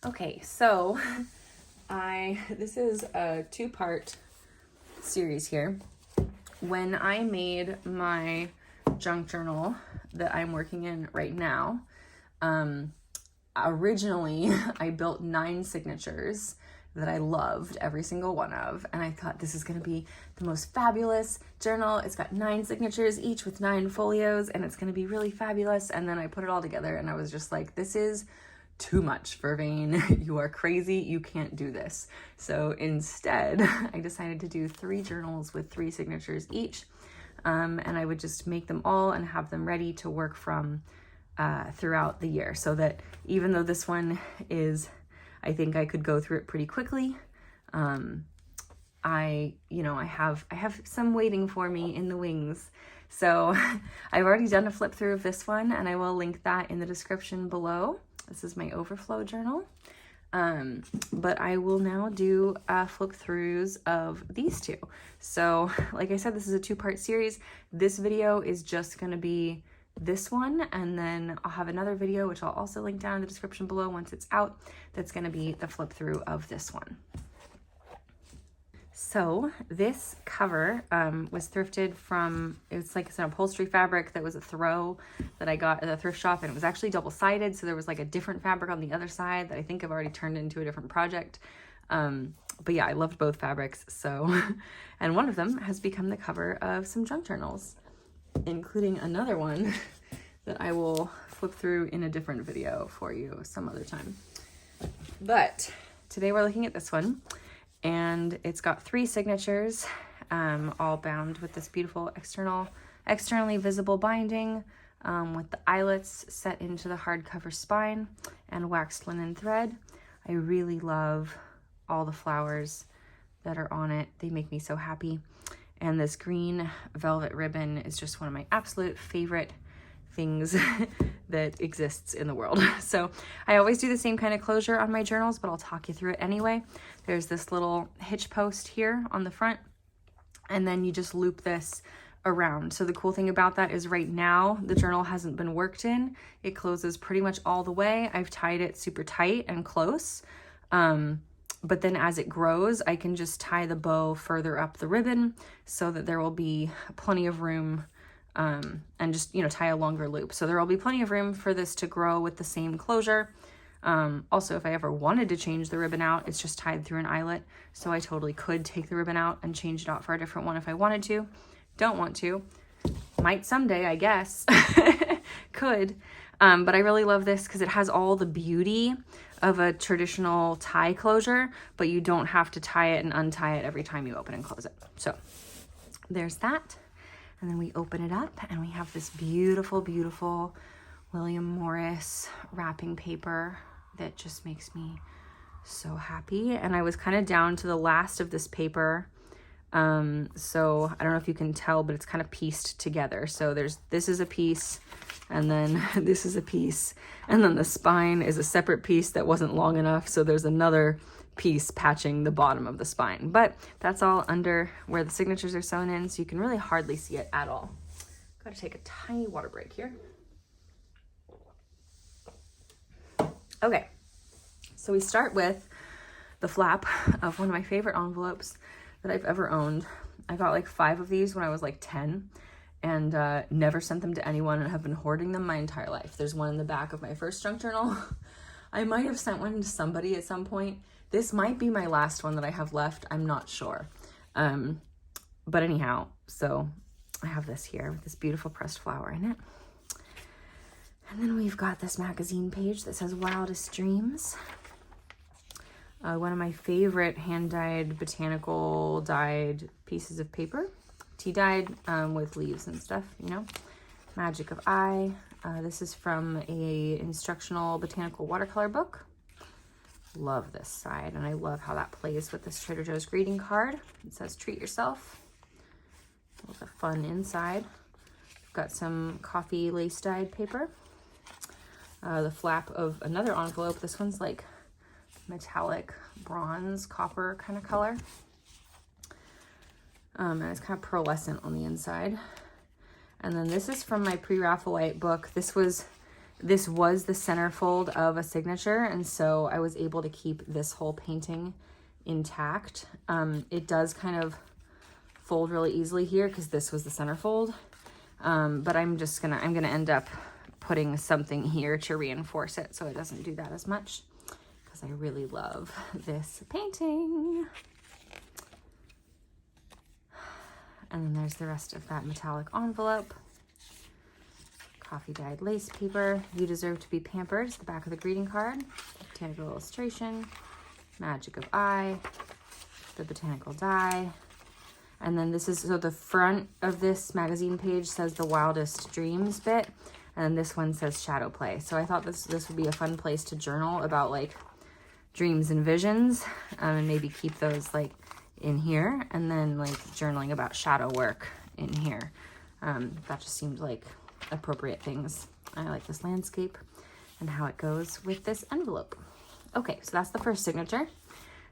Okay, so this is a two-part series here. When I made my junk journal that I'm working in right now, originally I built 9 signatures that I loved every single one of, and I thought this is going to be the most fabulous journal. It's got 9 signatures each with 9 folios, and it's going to be really fabulous. And then I put it all together and I was just like, this is too much, Vervain. You are crazy. You can't do this. So instead, I decided to do 3 journals with 3 signatures each, and I would just make them all and have them ready to work from throughout the year, so that even though this one is, I think I could go through it pretty quickly, I have some waiting for me in the wings. So I've already done a flip through of this one, and I will link that in the description below. This is my overflow journal. But I will now do flip throughs of these 2. So like I said, this is a 2-part series. This video is just going to be this one, and then I'll have another video, which I'll also link down in the description below once it's out, that's going to be the flip through of this one. So this cover was thrifted from, it's like it's an upholstery fabric that was a throw that I got at the thrift shop, and it was actually double-sided, so there was like a different fabric on the other side that I think I've already turned into a different project. But yeah, I loved both fabrics, so, and one of them has become the cover of some junk journals, including another one that I will flip through in a different video for you some other time. But today we're looking at this one, and it's got 3 signatures, all bound with this beautiful externally visible binding, with the eyelets set into the hardcover spine and waxed linen thread. I really love all the flowers that are on it. They make me so happy. And this green velvet ribbon is just one of my absolute favorite things that exists in the world. So I always do the same kind of closure on my journals, but I'll talk you through it anyway. There's this little hitch post here on the front, and then you just loop this around. So the cool thing about that is right now the journal hasn't been worked in. It closes pretty much all the way. I've tied it super tight and close. But then as it grows, I can just tie the bow further up the ribbon so that there will be plenty of room, and just, tie a longer loop. So there will be plenty of room for this to grow with the same closure. Also, if I ever wanted to change the ribbon out, it's just tied through an eyelet. So I totally could take the ribbon out and change it out for a different one if I wanted to. Don't want to. Might someday, I guess. Could. But I really love this because it has all the beauty of a traditional tie closure, but you don't have to tie it and untie it every time you open and close it. So there's that. And then we open it up and we have this beautiful, beautiful William Morris wrapping paper that just makes me so happy. And I was kind of down to the last of this paper. So I don't know if you can tell, but it's kind of pieced together. So this is a piece, and then this is a piece, and then the spine is a separate piece that wasn't long enough. So there's another piece patching the bottom of the spine, but that's all under where the signatures are sewn in. So you can really hardly see it at all. Got to take a tiny water break here. Okay. So we start with the flap of one of my favorite envelopes that I've ever owned. I got like 5 of these when I was like 10, and never sent them to anyone, and have been hoarding them my entire life. There's one in the back of my first junk journal. I might have sent one to somebody at some point. This might be my last one that I have left. I'm not sure. But anyhow, so I have this here with this beautiful pressed flower in it. And then we've got this magazine page that says Wildest Dreams. One of my favorite hand-dyed, botanical dyed pieces of paper. Tea-dyed with leaves and stuff, Magic of Eye. This is from a instructional botanical watercolor book. Love this side, and I love how that plays with this Trader Joe's greeting card. It says treat yourself. With a fun inside. We've got some coffee lace dyed paper. The flap of another envelope. This one's like metallic bronze copper kind of color, and it's kind of pearlescent on the inside. And then this is from my pre-Raphaelite book. This was This was the centerfold of a signature, and so I was able to keep this whole painting intact. It does kind of fold really easily here because this was the centerfold. But I'm gonna end up putting something here to reinforce it so it doesn't do that as much, because I really love this painting. And then there's the rest of that metallic envelope. Coffee dyed lace paper. You deserve to be pampered. It's the back of the greeting card. Botanical illustration. Magic of I. The botanical die. And then this is, so the front of this magazine page says the wildest dreams bit. And this one says shadow play. So I thought this would be a fun place to journal about like dreams and visions. And maybe keep those like in here. And then like journaling about shadow work in here. That just seemed like appropriate things. I like this landscape and how it goes with this envelope. Okay, so that's the first signature.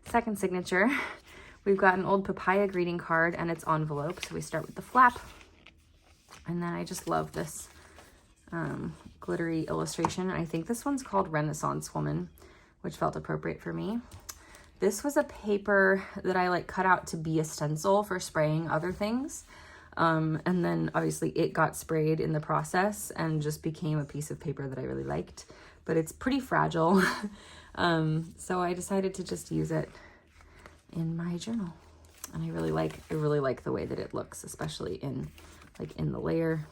Second signature, we've got an old papaya greeting card and its envelope. So we start with the flap, and then I just love this glittery illustration. I think this one's called Renaissance Woman, which felt appropriate for me. This was a paper that I like cut out to be a stencil for spraying other things. And then obviously it got sprayed in the process and just became a piece of paper that I really liked, but it's pretty fragile. So I decided to just use it in my journal. And I really like the way that it looks, especially in the layer.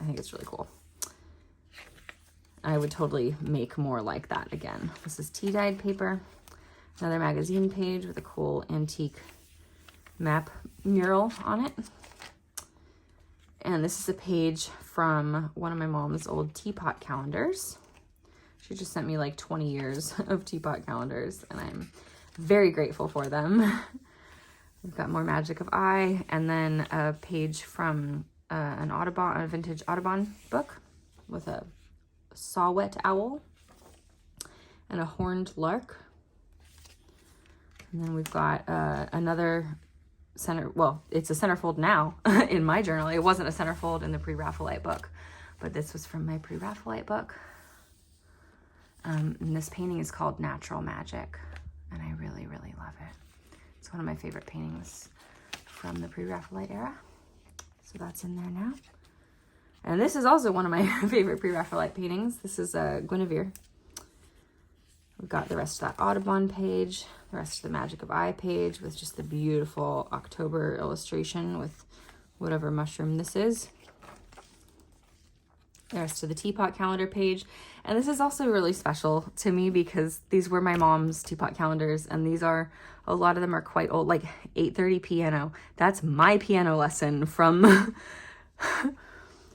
I think it's really cool. I would totally make more like that again. This is tea dyed paper, another magazine page with a cool antique map mural on it. And this is a page from one of my mom's old teapot calendars. She just sent me like 20 years of teapot calendars, and I'm very grateful for them. We've got more Magic of I, and then a page from a vintage Audubon book with a saw-whet owl and a horned lark. And then we've got another it's a centerfold now in my journal. It wasn't a centerfold in the pre-Raphaelite book, but this was from my pre-Raphaelite book. And this painting is called Natural Magic, and I really, really love it. It's one of my favorite paintings from the pre-Raphaelite era. So that's in there now. And this is also one of my favorite pre-Raphaelite paintings. This is Guinevere. We've got the rest of that Audubon page, the rest of the Magic of I page with just the beautiful October illustration with whatever mushroom this is. The rest of the teapot calendar page. And this is also really special to me because these were my mom's teapot calendars, and these are, a lot of them are quite old, like 8:30 piano. That's my piano lesson from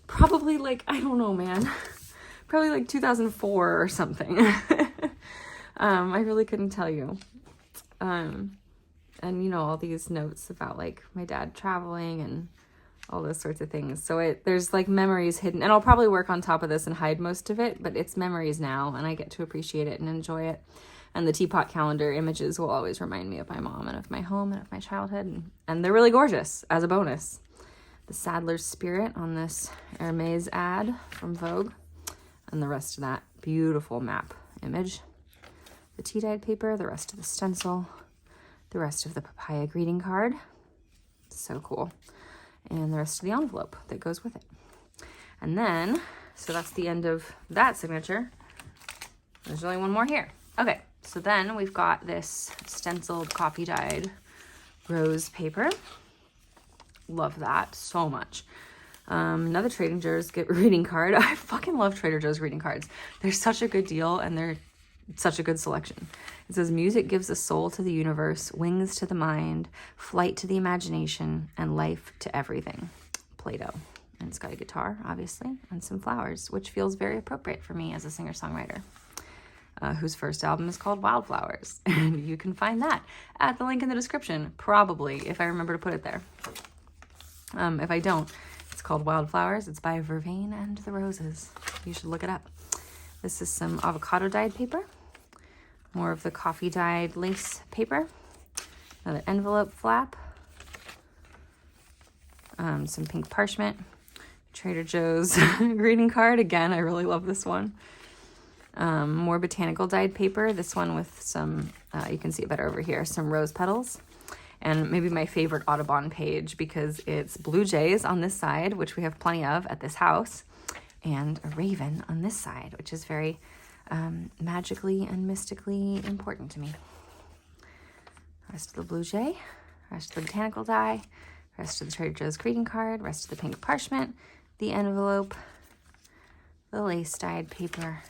probably like, I don't know, man, probably like 2004 or something. I really couldn't tell you. And you know, all these notes about like my dad traveling and all those sorts of things. So there's like memories hidden, and I'll probably work on top of this and hide most of it, but it's memories now, and I get to appreciate it and enjoy it. And the teapot calendar images will always remind me of my mom and of my home and of my childhood. And they're really gorgeous as a bonus. The Saddler's Spirit on this Hermes ad from Vogue, and the rest of that beautiful map image. The tea-dyed paper, the rest of the stencil, the rest of the papaya greeting card. So cool. And the rest of the envelope that goes with it. And then, so that's the end of that signature. There's only one more here. Okay, so then we've got this stenciled coffee-dyed rose paper. Love that so much. Another Trader Joe's greeting card. I fucking love Trader Joe's greeting cards. They're such a good deal, and they're such a good selection. It says, music gives a soul to the universe, wings to the mind, flight to the imagination, and life to everything. Play-Doh. And it's got a guitar, obviously, and some flowers, which feels very appropriate for me as a singer-songwriter, whose first album is called Wildflowers. And you can find that at the link in the description, probably, if I remember to put it there. If I don't, it's called Wildflowers. It's by Vervain and the Roses. You should look it up. This is some avocado dyed paper, more of the coffee dyed lace paper, another envelope flap, some pink parchment, Trader Joe's greeting card. Again, I really love this one. More botanical dyed paper. This one with some, you can see it better over here, some rose petals. And maybe my favorite Audubon page because it's blue jays on this side, which we have plenty of at this house, and a raven on this side, which is very magically and mystically important to me. Rest of the blue jay, rest of the botanical dye, rest of the Trader Joe's greeting card, rest of the pink parchment, the envelope, the lace dyed paper,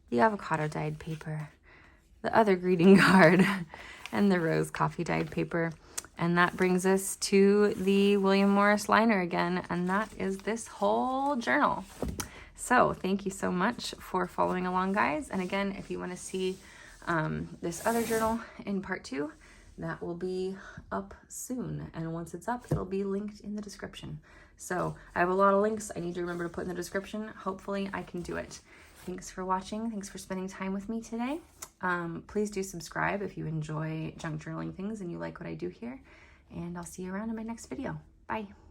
the avocado dyed paper, the other greeting card, and the rose coffee dyed paper. And that brings us to the William Morris liner again, and that is this whole journal. So thank you so much for following along, guys. And again, if you want to see this other journal in part 2, that will be up soon. And once it's up, it'll be linked in the description. So I have a lot of links I need to remember to put in the description. Hopefully I can do it. Thanks for watching. Thanks for spending time with me today. Please do subscribe if you enjoy junk journaling things and you like what I do here. And I'll see you around in my next video. Bye.